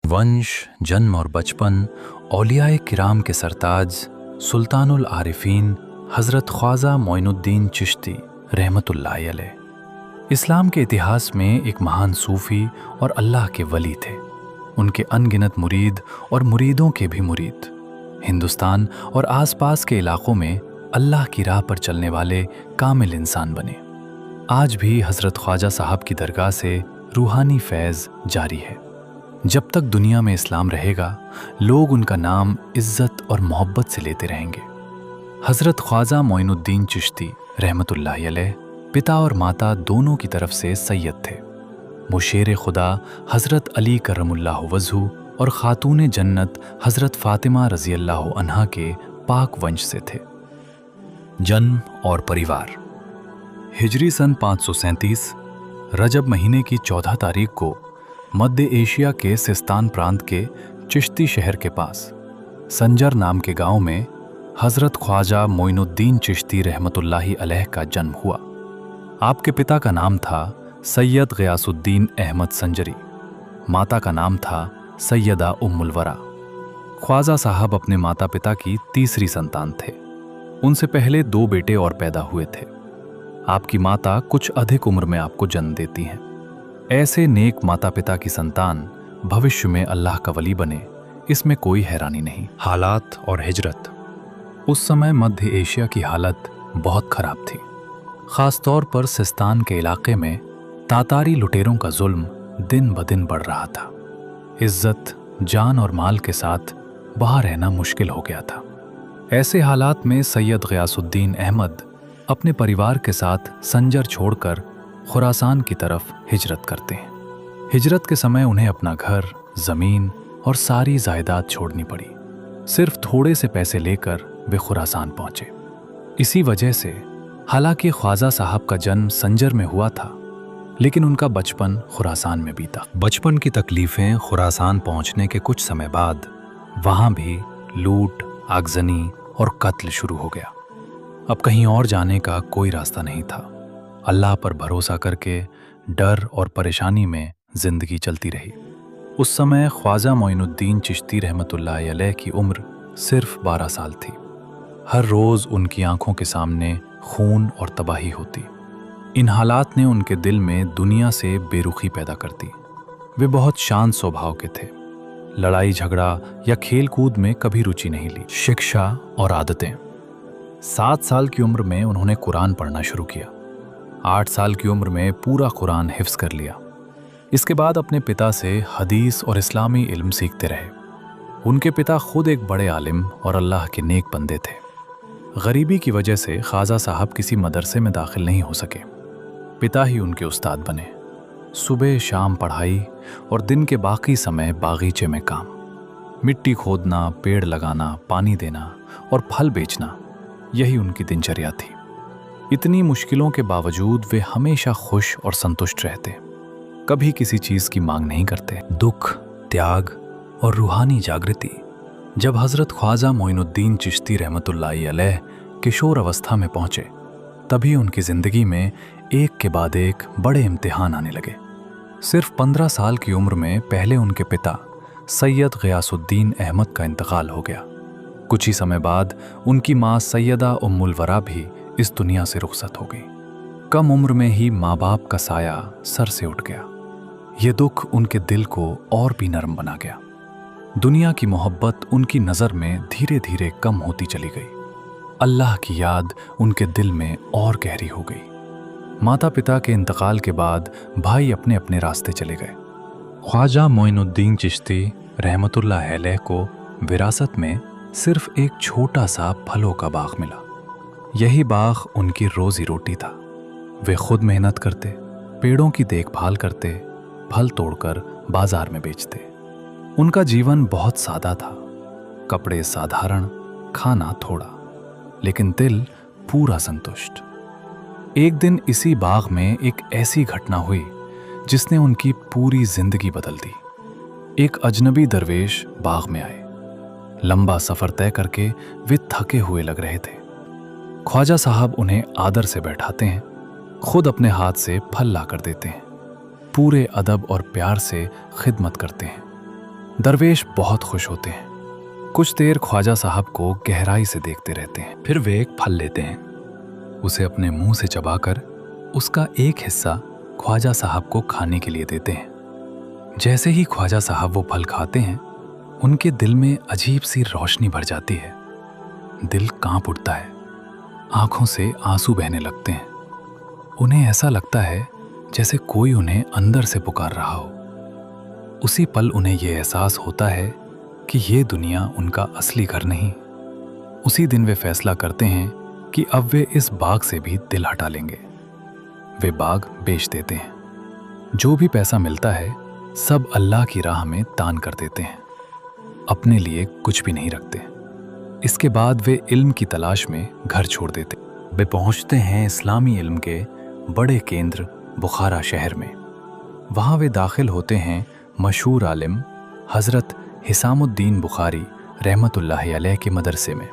वंश, जन्म और बचपन औलियाए किराम के सरताज सुल्तानुल आरिफीन हज़रत ख्वाजा मोइनुद्दीन चिश्ती रहमतुल्लाहि अलैह इस्लाम के इतिहास में एक महान सूफ़ी और अल्लाह के वली थे। उनके अनगिनत मुरीद और मुरीदों के भी मुरीद हिंदुस्तान और आसपास के इलाक़ों में अल्लाह की राह पर चलने वाले कामिल इंसान बने। आज भी हज़रत ख्वाजा साहब की दरगाह से रूहानी फैज़ जारी है। जब तक दुनिया में इस्लाम रहेगा, लोग उनका नाम इज़्ज़त और मोहब्बत से लेते रहेंगे। हज़रत ख्वाजा मोइनुद्दीन चिश्ती रहमतुल्लाहि अलैह पिता और माता दोनों की तरफ से सैयद थे। वो शेर खुदा हज़रत अली करमुल्लाहु वजहू और ख़ातून जन्नत हज़रत फ़ातिमा रज़ी अल्लाहु अन्हा के पाक वंश से थे। जन्म और परिवार। हिजरी सन 537 रजब महीने की 14 तारीख को मध्य एशिया के सिस्तान प्रांत के चिश्ती शहर के पास संजर नाम के गांव में हज़रत ख्वाजा मोइनुद्दीन चिश्ती रहमतुल्लाहि अलैह का जन्म हुआ। आपके पिता का नाम था सैयद ग़ियासुद्दीन अहमद संजरी, माता का नाम था सैयदा उम्मुल वरा। ख्वाजा साहब अपने माता पिता की तीसरी संतान थे। उनसे पहले 2 बेटे और पैदा हुए थे। आपकी माता कुछ अधिक उम्र में आपको जन्म देती हैं। ऐसे नेक माता पिता की संतान भविष्य में अल्लाह का वली बने, इसमें कोई हैरानी नहीं। हालात और हिजरत। उस समय मध्य एशिया की हालत बहुत खराब थी। ख़ास तौर पर सिस्तान के इलाके में तातारी लुटेरों का जुल्म दिन ब दिन बढ़ रहा था। इज्जत, जान और माल के साथ वहाँ रहना मुश्किल हो गया था। ऐसे हालात में सैयद ग़ियासुद्दीन अहमद अपने परिवार के साथ संजर छोड़कर खुरासान की तरफ हिजरत करते हैं। हिजरत के समय उन्हें अपना घर, ज़मीन और सारी जायदाद छोड़नी पड़ी। सिर्फ थोड़े से पैसे लेकर वे खुरासान पहुंचे। इसी वजह से हालांकि ख्वाजा साहब का जन्म संजर में हुआ था, लेकिन उनका बचपन खुरासान में बीता। बचपन की तकलीफ़ें खुरासान पहुंचने के कुछ समय बाद वहाँ भी लूट, आगजनी और कत्ल शुरू हो गया। अब कहीं और जाने का कोई रास्ता नहीं था। अल्लाह पर भरोसा करके डर और परेशानी में ज़िंदगी चलती रही। उस समय ख्वाजा मोइनुद्दीन चिश्ती रहमतुल्लाहि अलैह की उम्र सिर्फ 12 साल थी। हर रोज़ उनकी आंखों के सामने खून और तबाही होती। इन हालात ने उनके दिल में दुनिया से बेरुखी पैदा कर दी। वे बहुत शांत स्वभाव के थे। लड़ाई झगड़ा या खेल कूद में कभी रुचि नहीं ली। शिक्षा और आदतें। 7 साल की उम्र में उन्होंने कुरान पढ़ना शुरू किया। 8 साल की उम्र में पूरा कुरान हिफ्ज़ कर लिया। इसके बाद अपने पिता से हदीस और इस्लामी इल्म सीखते रहे। उनके पिता खुद एक बड़े आलिम और अल्लाह के नेक बंदे थे। गरीबी की वजह से ख्वाजा साहब किसी मदरसे में दाखिल नहीं हो सके। पिता ही उनके उस्ताद बने। सुबह शाम पढ़ाई और दिन के बाकी समय बागीचे में काम। मिट्टी खोदना, पेड़ लगाना, पानी देना और फल बेचना, यही उनकी दिनचर्या थी। इतनी मुश्किलों के बावजूद वे हमेशा खुश और संतुष्ट रहते। कभी किसी चीज़ की मांग नहीं करते। दुख, त्याग और रूहानी जागृति। जब हज़रत ख्वाजा मोइनुद्दीन चिश्ती रहमतुल्लाहि अलैह किशोर अवस्था में पहुँचे, तभी उनकी ज़िंदगी में एक के बाद एक बड़े इम्तिहान आने लगे। सिर्फ 15 साल की उम्र में पहले उनके पिता सैयद ग़ियासुद्दीन अहमद का इंतकाल हो गया। कुछ ही समय बाद उनकी माँ सैयदा उम्मुल वरा भी इस दुनिया से रुखसत हो गई। कम उम्र में ही माँ बाप का साया सर से उठ गया। ये दुख उनके दिल को और भी नरम बना गया। दुनिया की मोहब्बत उनकी नज़र में धीरे धीरे कम होती चली गई। अल्लाह की याद उनके दिल में और गहरी हो गई। माता पिता के इंतकाल के बाद भाई अपने अपने रास्ते चले गए। ख्वाजा मोइनुद्दीन चिश्ती रहमतुल्लाहि अलैह को विरासत में सिर्फ एक छोटा सा फलों का बाग मिला। यही बाग उनकी रोजी रोटी था। वे खुद मेहनत करते, पेड़ों की देखभाल करते, फल तोड़कर बाजार में बेचते। उनका जीवन बहुत सादा था। कपड़े साधारण, खाना थोड़ा, लेकिन दिल पूरा संतुष्ट। एक दिन इसी बाग में एक ऐसी घटना हुई जिसने उनकी पूरी जिंदगी बदल दी। एक अजनबी दरवेश बाग में आए। लंबा सफ़र तय करके वे थके हुए लग रहे थे। ख्वाजा साहब उन्हें आदर से बैठाते हैं, खुद अपने हाथ से फल ला कर देते हैं, पूरे अदब और प्यार से खिदमत करते हैं। दरवेश बहुत खुश होते हैं। कुछ देर ख्वाजा साहब को गहराई से देखते रहते हैं। फिर वे एक फल लेते हैं, उसे अपने मुंह से चबाकर उसका एक हिस्सा ख्वाजा साहब को खाने के लिए देते हैं। जैसे ही ख्वाजा साहब वो फल खाते हैं, उनके दिल में अजीब सी रोशनी भर जाती है। दिल कांप उठता है, आंखों से आंसू बहने लगते हैं। उन्हें ऐसा लगता है जैसे कोई उन्हें अंदर से पुकार रहा हो। उसी पल उन्हें यह एहसास होता है कि ये दुनिया उनका असली घर नहीं। उसी दिन वे फैसला करते हैं कि अब वे इस बाग से भी दिल हटा लेंगे। वे बाग बेच देते हैं। जो भी पैसा मिलता है सब अल्लाह की राह में दान कर देते हैं। अपने लिए कुछ भी नहीं रखते। इसके बाद वे इल्म की तलाश में घर छोड़ देते। वे पहुंचते हैं इस्लामी इल्म के बड़े केंद्र बुखारा शहर में। वहाँ वे दाखिल होते हैं मशहूर आलिम हज़रत हिसामुद्दीन बुखारी रहमतुल्लाह अलैह के मदरसे में।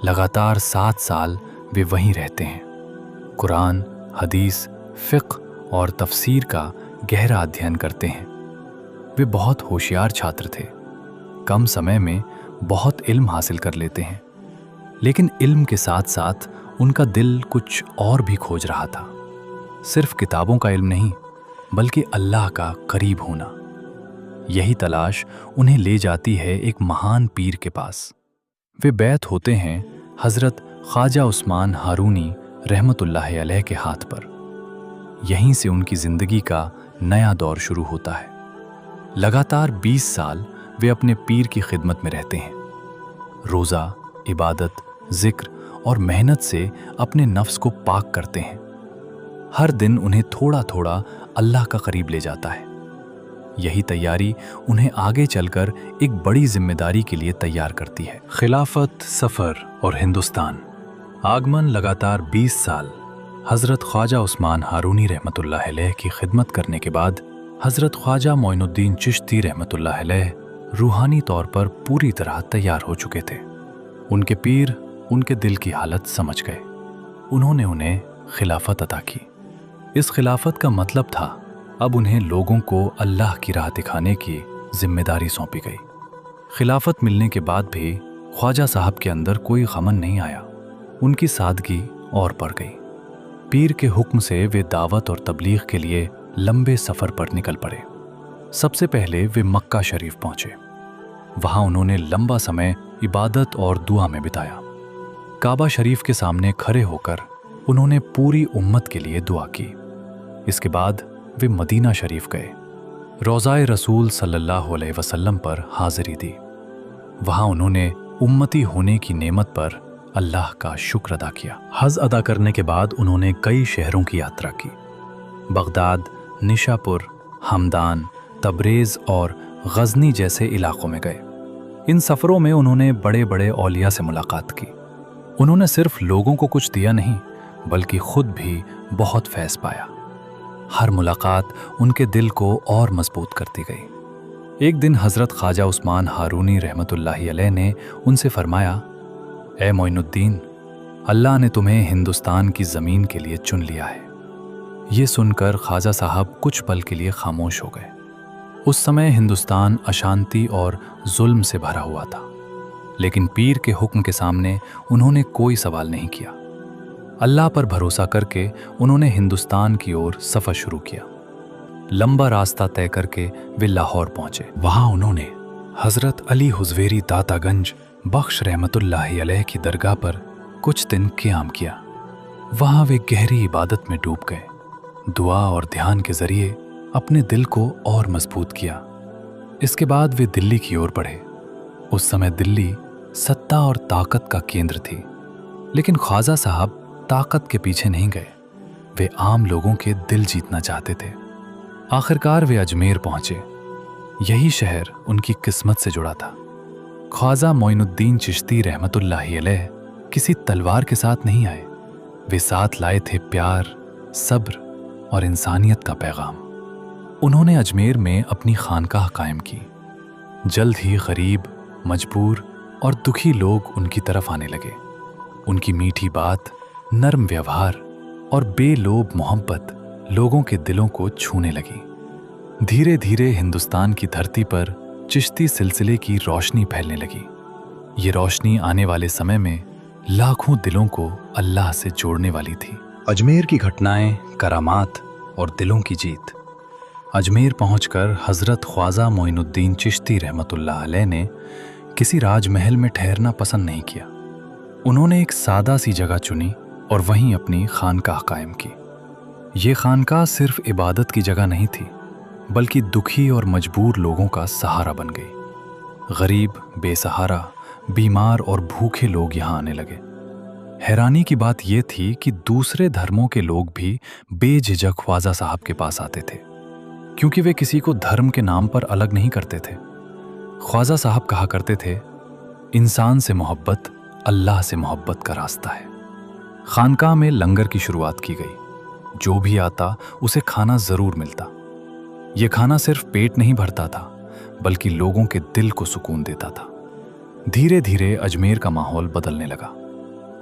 लगातार 7 साल वे वहीं रहते हैं। कुरान, हदीस, फ़िक़्ह और तफसीर का गहरा अध्ययन करते हैं। वे बहुत होशियार छात्र थे। कम समय में बहुत इल्म हासिल कर लेते हैं। लेकिन इल्म के साथ साथ उनका दिल कुछ और भी खोज रहा था। सिर्फ किताबों का इल्म नहीं, बल्कि अल्लाह का करीब होना। यही तलाश उन्हें ले जाती है एक महान पीर के पास। वे बैत होते हैं हज़रत ख्वाजा उस्मान हारूनी रहमतुल्लाह अलैह के हाथ पर। यहीं से उनकी ज़िंदगी का नया दौर शुरू होता है। लगातार 20 साल वे अपने पीर की खिदमत में रहते हैं। रोज़ा, इबादत, ज़िक्र और मेहनत से अपने नफ्स को पाक करते हैं। हर दिन उन्हें थोड़ा थोड़ा अल्लाह का करीब ले जाता है। यही तैयारी उन्हें आगे चलकर एक बड़ी जिम्मेदारी के लिए तैयार करती है। खिलाफत, सफ़र और हिंदुस्तान। आगमन लगातार 20 साल हज़रत ख्वाजा उस्मान हारूनी रहमतुल्लाह अलैह की खिदमत करने के बाद हज़रत ख्वाजा मोइनुद्दीन चिश्ती रहमतुल्लाह अलैह रूहानी तौर पर पूरी तरह तैयार हो चुके थे। उनके पीर उनके दिल की हालत समझ गए। उन्होंने उन्हें खिलाफत अता की। इस खिलाफत का मतलब था अब उन्हें लोगों को अल्लाह की राह दिखाने की जिम्मेदारी सौंपी गई। खिलाफत मिलने के बाद भी ख्वाजा साहब के अंदर कोई गमन नहीं आया। उनकी सादगी और बढ़ गई। पीर के हुक्म से वे दावत और तबलीग के लिए लंबे सफ़र पर निकल पड़े। सबसे पहले वे मक्का शरीफ पहुंचे। वहां उन्होंने लंबा समय इबादत और दुआ में बिताया। काबा शरीफ के सामने खड़े होकर उन्होंने पूरी उम्मत के लिए दुआ की। इसके बाद वे मदीना शरीफ गए। रोज़ाए रसूल सल्लल्लाहु अलैहि वसल्लम पर हाज़िरी दी। वहाँ उन्होंने उम्मती होने की नेमत पर अल्लाह का शुक्र अदा किया। हज अदा करने के बाद उन्होंने कई शहरों की यात्रा की। बगदाद, निशापुर, हमदान, तबरेज़ और गज़नी जैसे इलाक़ों में गए। इन सफ़रों में उन्होंने बड़े बड़े औलिया से मुलाकात की। उन्होंने सिर्फ लोगों को कुछ दिया नहीं, बल्कि खुद भी बहुत फैज़ पाया। हर मुलाकात उनके दिल को और मजबूत करती गई। एक दिन हज़रत ख्वाजा उस्मान हारूनी रहमतुल्लाह अलैह ने उनसे फरमाया, ए मोइनुद्दीन, अल्लाह ने तुम्हें हिंदुस्तान की ज़मीन के लिए चुन लिया है। ये सुनकर ख्वाजा साहब कुछ पल के लिए खामोश हो गए। उस समय हिंदुस्तान अशांति और जुल्म से भरा हुआ था, लेकिन पीर के हुक्म के सामने उन्होंने कोई सवाल नहीं किया। अल्लाह पर भरोसा करके उन्होंने हिंदुस्तान की ओर सफ़र शुरू किया। लंबा रास्ता तय करके वे लाहौर पहुंचे। वहां उन्होंने हज़रत अली हुज़वेरी दातागंज बख्श रहमतुल्लाह अलैह की दरगाह पर कुछ दिन क़ियाम किया। वहां वे गहरी इबादत में डूब गए। दुआ और ध्यान के ज़रिए अपने दिल को और मजबूत किया। इसके बाद वे दिल्ली की ओर बढ़े। उस समय दिल्ली सत्ता और ताकत का केंद्र थी, लेकिन ख्वाजा साहब ताकत के पीछे नहीं गए। वे आम लोगों के दिल जीतना चाहते थे। आखिरकार वे अजमेर पहुंचे। यही शहर उनकी किस्मत से जुड़ा था। ख्वाजा मोइनुद्दीन चिश्ती रहमतुल्लाह अलैह किसी तलवार के साथ नहीं आए। वे साथ लाए थे प्यार, सब्र और इंसानियत का पैगाम। उन्होंने अजमेर में अपनी खानकाह कायम की। जल्द ही गरीब, मजबूर और दुखी लोग उनकी तरफ आने लगे। उनकी मीठी बात, नर्म व्यवहार और बेलोब मोहब्बत लोगों के दिलों को छूने लगी। धीरे धीरे हिंदुस्तान की धरती पर चिश्ती सिलसिले की रोशनी फैलने लगी। ये रोशनी आने वाले समय में लाखों दिलों को अल्लाह से जोड़ने वाली थी। अजमेर की घटनाएं, करामात और दिलों की जीत। अजमेर पहुंचकर हज़रत ख्वाजा मोइनुद्दीन चिश्ती रहमतुल्लाह अलैह ने किसी राजमहल में ठहरना पसंद नहीं किया। उन्होंने एक सादा सी जगह चुनी और वहीं अपनी खानकाह कायम की। ये खानकाह सिर्फ इबादत की जगह नहीं थी, बल्कि दुखी और मजबूर लोगों का सहारा बन गई। गरीब, बेसहारा, बीमार और भूखे लोग यहाँ आने लगे। हैरानी की बात यह थी कि दूसरे धर्मों के लोग भी बेझिझक ख्वाजा साहब के पास आते थे, क्योंकि वे किसी को धर्म के नाम पर अलग नहीं करते थे। ख्वाजा साहब कहा करते थे, इंसान से मोहब्बत अल्लाह से मोहब्बत का रास्ता है। खानकाह में लंगर की शुरुआत की गई। जो भी आता उसे खाना जरूर मिलता। यह खाना सिर्फ पेट नहीं भरता था, बल्कि लोगों के दिल को सुकून देता था। धीरे धीरे अजमेर का माहौल बदलने लगा।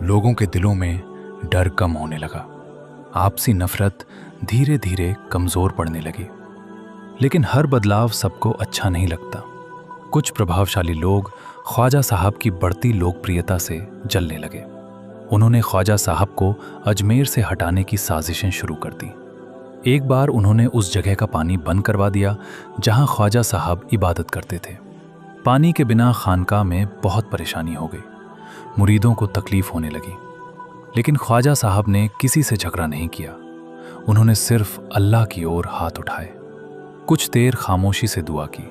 लोगों के दिलों में डर कम होने लगा। आपसी नफरत धीरे धीरे कमजोर पड़ने लगी। लेकिन हर बदलाव सबको अच्छा नहीं लगता। कुछ प्रभावशाली लोग ख्वाजा साहब की बढ़ती लोकप्रियता से जलने लगे। उन्होंने ख्वाजा साहब को अजमेर से हटाने की साजिशें शुरू कर दी। एक बार उन्होंने उस जगह का पानी बंद करवा दिया जहां ख्वाजा साहब इबादत करते थे। पानी के बिना खानकाह में बहुत परेशानी हो गई। मुरीदों को तकलीफ होने लगी। लेकिन ख्वाजा साहब ने किसी से झगड़ा नहीं किया। उन्होंने सिर्फ अल्लाह की ओर हाथ उठाए। कुछ देर खामोशी से दुआ की।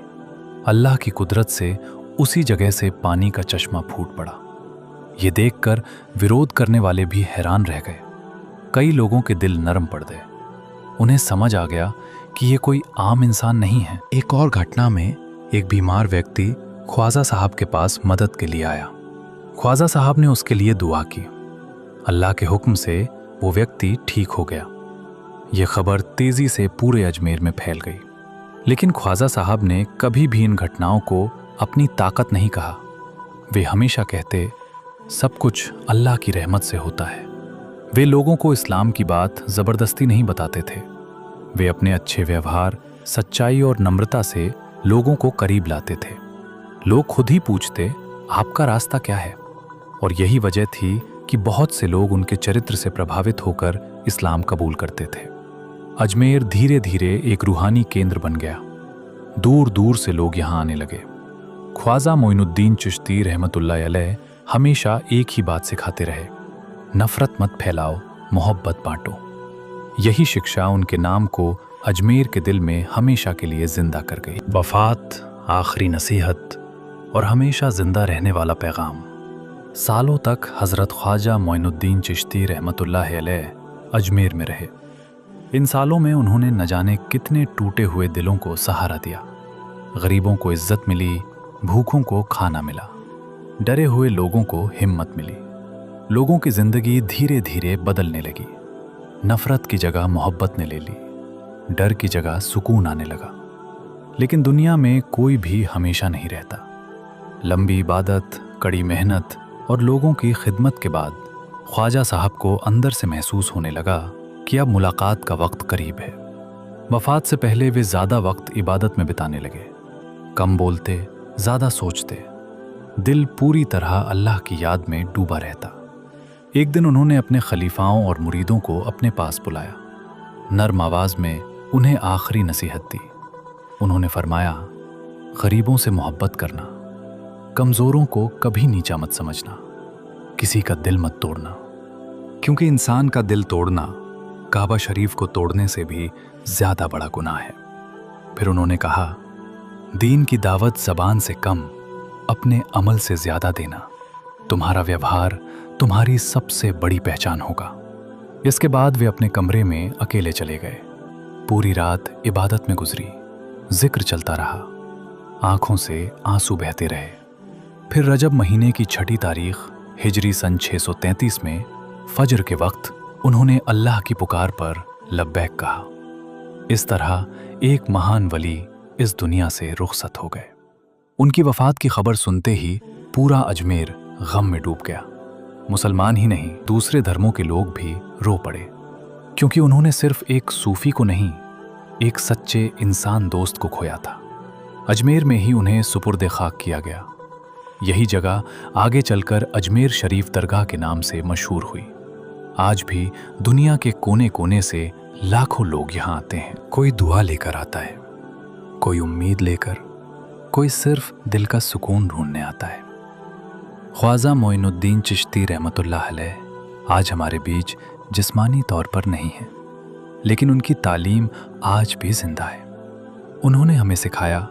अल्लाह की कुदरत से उसी जगह से पानी का चश्मा फूट पड़ा। ये देखकर विरोध करने वाले भी हैरान रह गए। कई लोगों के दिल नरम पड़ गए। उन्हें समझ आ गया कि ये कोई आम इंसान नहीं है। एक और घटना में एक बीमार व्यक्ति ख्वाजा साहब के पास मदद के लिए आया। ख्वाजा साहब ने उसके लिए दुआ की। अल्लाह के हुक्म से वो व्यक्ति ठीक हो गया। ये खबर तेजी से पूरे अजमेर में फैल गई। लेकिन ख्वाजा साहब ने कभी भी इन घटनाओं को अपनी ताकत नहीं कहा। वे हमेशा कहते, सब कुछ अल्लाह की रहमत से होता है। वे लोगों को इस्लाम की बात ज़बरदस्ती नहीं बताते थे। वे अपने अच्छे व्यवहार, सच्चाई और नम्रता से लोगों को करीब लाते थे। लोग खुद ही पूछते, आपका रास्ता क्या है? और यही वजह थी कि बहुत से लोग उनके चरित्र से प्रभावित होकर इस्लाम कबूल करते थे। अजमेर धीरे धीरे एक रूहानी केंद्र बन गया। दूर दूर से लोग यहाँ आने लगे। ख्वाजा मोइनुद्दीन चिश्ती रहमतुल्लाह अलैह हमेशा एक ही बात सिखाते रहे, नफरत मत फैलाओ, मोहब्बत बांटो। यही शिक्षा उनके नाम को अजमेर के दिल में हमेशा के लिए जिंदा कर गई। वफात, आखिरी नसीहत और हमेशा जिंदा रहने वाला पैगाम। सालों तक हज़रत ख्वाजा मोइनुद्दीन चिश्ती रहमतुल्लाह अलैह अजमेर में रहे। इन सालों में उन्होंने न जाने कितने टूटे हुए दिलों को सहारा दिया। गरीबों को इज्जत मिली, भूखों को खाना मिला, डरे हुए लोगों को हिम्मत मिली। लोगों की जिंदगी धीरे धीरे बदलने लगी। नफरत की जगह मोहब्बत ने ले ली, डर की जगह सुकून आने लगा। लेकिन दुनिया में कोई भी हमेशा नहीं रहता। लंबी इबादत, कड़ी मेहनत और लोगों की खिदमत के बाद ख्वाजा साहब को अंदर से महसूस होने लगा कि अब मुलाकात का वक्त करीब है। वफात से पहले वे ज़्यादा वक्त इबादत में बिताने लगे। कम बोलते, ज़्यादा सोचते। दिल पूरी तरह अल्लाह की याद में डूबा रहता। एक दिन उन्होंने अपने खलीफाओं और मुरीदों को अपने पास बुलाया। नर्म आवाज़ में उन्हें आखिरी नसीहत दी। उन्होंने फरमाया, गरीबों से मोहब्बत करना, कमज़ोरों को कभी नीचा मत समझना, किसी का दिल मत तोड़ना, क्योंकि इंसान का दिल तोड़ना काबा शरीफ को तोड़ने से भी ज़्यादा बड़ा गुनाह है। फिर उन्होंने कहा, दीन की दावत ज़बान से कम, अपने अमल से ज़्यादा देना। तुम्हारा व्यवहार तुम्हारी सबसे बड़ी पहचान होगा। इसके बाद वे अपने कमरे में अकेले चले गए। पूरी रात इबादत में गुजरी, जिक्र चलता रहा, आंखों से आंसू बहते रहे। फिर रजब महीने की 6 तारीख हिजरी सन 633 में फजर के वक्त उन्होंने अल्लाह की पुकार पर लब्बैक कहा। इस तरह एक महान वली इस दुनिया से रुखसत हो गए। उनकी वफात की खबर सुनते ही पूरा अजमेर गम में डूब गया। मुसलमान ही नहीं, दूसरे धर्मों के लोग भी रो पड़े, क्योंकि उन्होंने सिर्फ एक सूफी को नहीं, एक सच्चे इंसान दोस्त को खोया था। अजमेर में ही उन्हें सुपुर्द खाक किया गया। यही जगह आगे चलकर अजमेर शरीफ दरगाह के नाम से मशहूर हुई। आज भी दुनिया के कोने कोने से लाखों लोग यहाँ आते हैं। कोई दुआ लेकर आता है, कोई उम्मीद लेकर, कोई सिर्फ दिल का सुकून ढूंढने आता है। ख्वाजा मोइनुद्दीन चिश्ती रहमतुल्लाह अलैह आज हमारे बीच जिस्मानी तौर पर नहीं है, लेकिन उनकी तालीम आज भी जिंदा है। उन्होंने हमें सिखाया,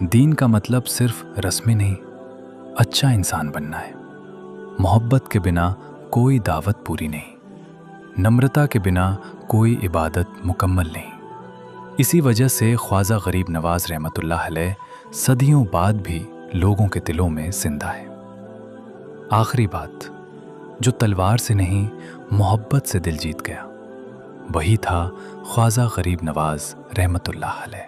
दीन का मतलब सिर्फ रस्में नहीं, अच्छा इंसान बनना है। मोहब्बत के बिना कोई दावत पूरी नहीं, नम्रता के बिना कोई इबादत मुकम्मल नहीं। इसी वजह से ख्वाजा गरीब नवाज रहमतुल्लाह अलैह सदियों बाद भी लोगों के दिलों में जिंदा है। आखिरी बात, जो तलवार से नहीं मोहब्बत से दिल जीत गया, वही था ख्वाजा गरीब नवाज रहमतुल्लाह अलैह।